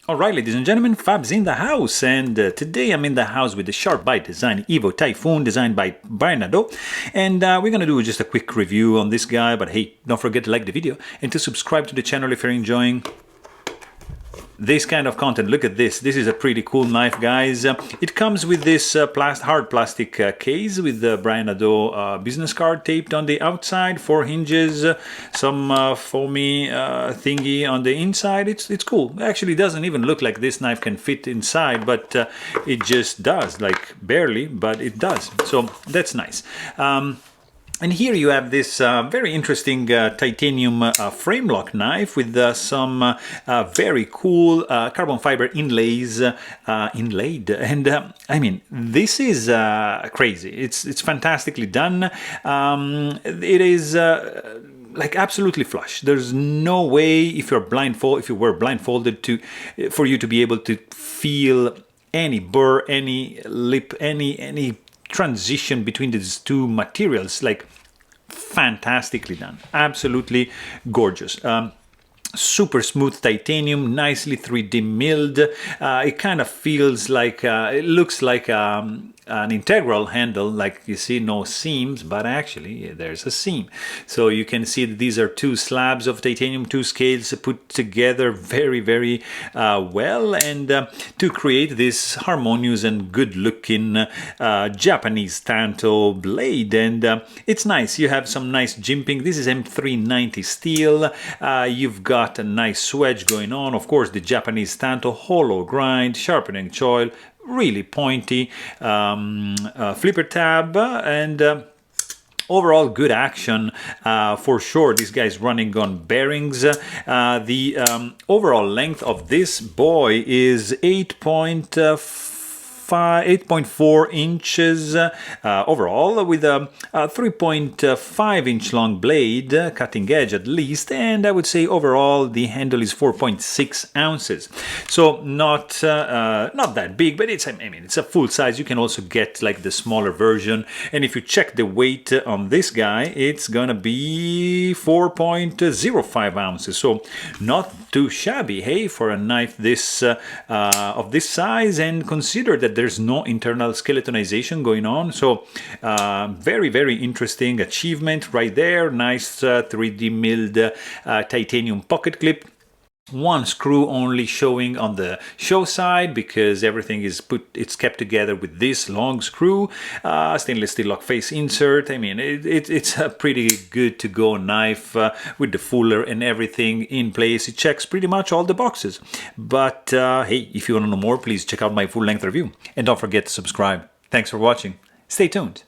Alright, ladies and gentlemen, Fab's in the house, and today I'm in the house with the Sharp Bite design Evo Typhoon, designed by Brian, and we're gonna do just a quick review on this guy, but hey, don't forget to like the video and to subscribe to the channel if you're enjoying this kind of content. Look at this. This is a pretty cool knife, guys. It comes with this hard plastic case with the Brian business card taped on the outside, 4 hinges, some foamy thingy on the inside. It's cool. Actually, it doesn't even look like this knife can fit inside, but it just does, like barely, but it does. So that's nice. And here you have this very interesting titanium frame lock knife with some very cool carbon fiber inlays inlaid, and I mean, this is crazy. It's fantastically done. It is like absolutely flush. There's no way if you were blindfolded for you to be able to feel any burr, any lip, any transition between these two materials. Like, fantastically done, absolutely gorgeous. Super smooth titanium, nicely 3D milled. It kind of feels like, it looks like an integral handle, like you see no seams, but actually there's a seam. So you can see that these are 2 slabs of titanium, 2 scales put together very well, and to create this harmonious and good looking Japanese tanto blade. And it's nice. You have some nice jimping. This is M390 steel. You've got a nice swedge going on. Of course, the Japanese tanto, hollow grind, sharpening choil, really pointy flipper tab, and overall good action for sure. This guy's running on bearings. The overall length of this boy is 8.4 inches overall, with a 3.5 inch long blade, cutting edge at least, and I would say overall the handle is 4.6 ounces. So not that big, but I mean, it's a full size. You can also get like the smaller version, and if you check the weight on this guy, it's gonna be 4.05 ounces. So not too shabby, hey, for a knife this of this size, and consider that there's no internal skeletonization going on. So very interesting achievement right there. Nice 3D milled titanium pocket clip. 1 screw only showing on the show side, because everything it's kept together with this long screw. Stainless steel lock face insert. I mean, it's a pretty good to go knife with the fuller and everything in place. It checks pretty much all the boxes. But hey, if you want to know more, please check out my full length review, and don't forget to subscribe. Thanks for watching. Stay tuned.